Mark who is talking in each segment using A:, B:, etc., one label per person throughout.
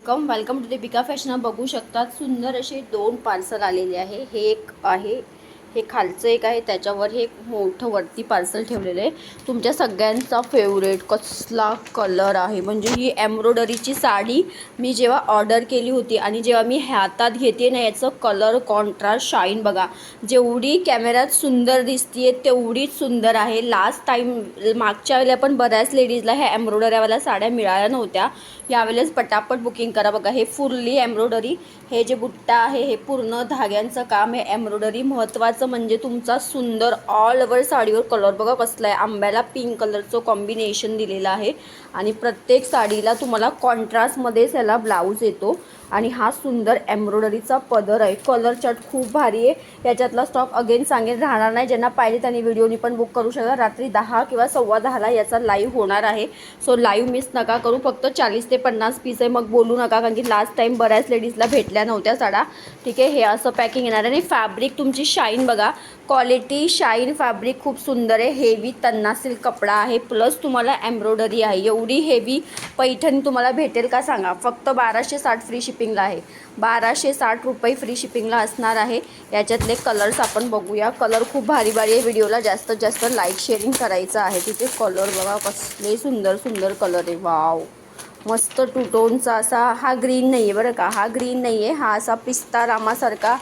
A: Welcome to Deepika fashion. बघू शकतात सुंदर असे दोन पार्सल आलेले आहे. हे एक आहे, हे खालचं एक आहे, त्याच्यावर हे एक मोठं वरती पार्सल ठेवलेलं आहे. तुमच्या सगळ्यांचा फेवरेट कसला कलर आहे, म्हणजे ही एम्ब्रॉयडरीची साडी मी जेव्हा ऑर्डर केली होती आणि जेव्हा मी हातात घेते ना, याचं कलर कॉन्ट्रास्ट शाईन बघा, जेवढी कॅमेऱ्यात सुंदर दिसतीये तेवढीच सुंदर आहे. लास्ट टाइम मागच्या वेळेला पण बऱ्याच लेडीजला ह्या एम्ब्रॉयडरीवाल्या साड्या मिळाल्या नव्हत्या. यावेळेस पटापट बुकिंग करा. बघा हे फुल्ली एम्ब्रॉयडरी, हे जे बुट्टा आहे हे पूर्ण धाग्यांचं काम आहे. एम्ब्रॉयडरी महत्त्वाचं म्हणजे तुमचा सुंदर ऑल ओव्हर साडीवर कलर बघा कसला आहे. आंब्याला पिंक कलरचं कॉम्बिनेशन दिलेलं आहे आणि प्रत्येक साडीला तुम्हाला कॉन्ट्रास्टमध्येच याला ब्लाऊज येतो आणि हा सुंदर एम्ब्रॉयडरीचा पदर आहे. कलर चार्ट खूप भारी आहे. याच्यातला स्टॉक अगेन सांगेन राहणार नाही. ज्यांना पाहिजे त्यांनी व्हिडिओनी पण बुक करू शकता. रात्री 10 किंवा 10:15 याचा लाईव्ह होणार आहे. सो लाईव्ह मिस नका करू. फक्त 40 ते 50 पीस आहे. मग बोलू नका, कारण की लास्ट टाइम बऱ्याच लेडीजला भेटल्या नव्हत्या साड्या. ठीक आहे, हे असं पॅकिंग येणार आहे आणि फॅब्रिक तुमची शाईन बघा, क्वालिटी शाईन फॅब्रिक खूप सुंदर आहे. हेवी तन्ना सिल्क कपडा आहे, प्लस तुम्हाला एम्ब्रॉयडरी आहे. एवढी हेवी पैठणी तुम्हाला भेटेल का सांगा. फक्त 1260 फ्री शिपिंगला आहे. 1260 रुपये फ्री शिपिंगला असणार आहे. याच्यातले कलर्स आपण बघूया. कलर खूप भारी भारी आहे. व्हिडिओला जास्तीत जास्त लाईक शेअरिंग करायचं आहे. तिथे कलर बघा कसले सुंदर सुंदर कलर आहे. वाव, मस्त टू टोनचा असा. हा ग्रीन नाही आहे बरं का, हा ग्रीन नाही आहे, हा असा पिस्ता रामासारखा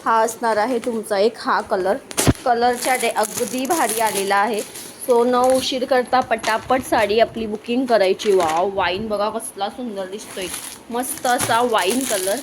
A: हा असणार आहे तुमचा एक हा कलर. कलरच्या अगदी भारी आलेला आहे. सो न उशीर करता पटापट साडी आपली बुकिंग करायची. वाव, वाईन बघा कसला सुंदर दिसतोय, मस्त असा वाईन कलर.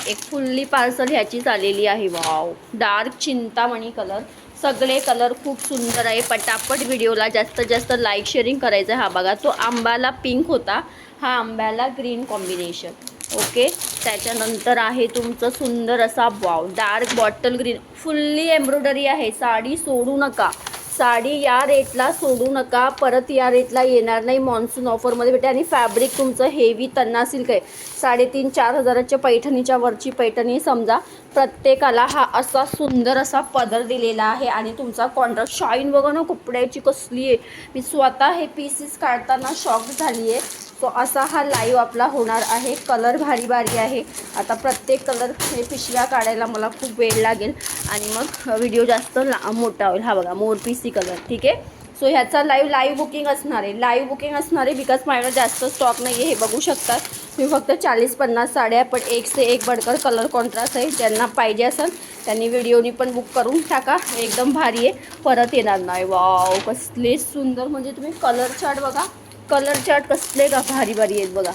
A: एक फुल्ली पार्सल ह्याचीच आलेली आहे. Wow, dark Chintamani colour. सगळे कलर खूप सुंदर आहे. पटापट व्हिडिओला जास्तीत जास्त लाईक शेअरिंग करायचं आहे. हा बघा, तो आंब्याला पिंक होता, हा आंब्याला ग्रीन कॉम्बिनेशन. ओके, त्याच्यानंतर आहे तुमचं सुंदर असा wow dark bottle green. Fully embroidery आहे. साडी सोडू नका, साडी या रेटला सोडू नका. परत या रेटला येणार नाही. मॉन्सून ऑफरमध्ये भेटेल आणि फॅब्रिक तुमचं हेवी तन्ना सिल्क आहे. 3,500-4 हजाराच्या पैठणीच्या वरची पैठणी समजा. प्रत्येकाला हा असा सुंदर असा पदर दिलेला आहे आणि तुमचा कॉन्ट्रास्ट शाईन बघा ना कपड्याची कसली आहे. मी स्वतः हे पीसेस काढताना शॉक झाली आहे. सो असा हा लाईव्ह आपला होणार आहे. कलर भारी भारी आहे. आता प्रत्येक कलर हे पिशव्या काढायला मला खूप वेळ लागेल आणि मग व्हिडिओ जास्त मोठा होईल. हा बघा मोरपीसी कलर. ठीक आहे, सो ह्याचा लाईव्ह बुकिंग असणार आहे. लाईव्ह बुकिंग असणार आहे बिकॉज माझ्याकडे जास्त स्टॉक नाही आहे. हे बघू शकतात तुम्ही. फक्त 40-50 साड्या, पण एक से एक बडकर कलर कॉन्ट्रास्ट आहे. ज्यांना पाहिजे असेल त्यांनी व्हिडिओनी पण बुक करून टाका. एकदम भारी आहे, परत येणार नाही. वाव, कसले सुंदर, म्हणजे तुम्ही कलर चार्ट बघा, कलर चार्ट कसले का भारी भारी आहेत बघा.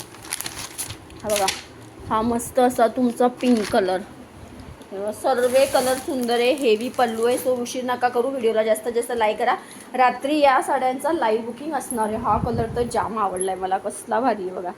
A: हा बघा, हा मस्त असा तुमचा पिंक कलर. सर्व कलर सुंदर आहे. हेवी पल्लू आहे. सो उशीर नका करू. व्हिडिओला जास्तीत जास्त लाईक करा. रात्री या साड्यांचा लाईव्ह बुकिंग असणार आहे. हा कलर तर जाम आवडला आहे मला, कसला भारी आहे बघा.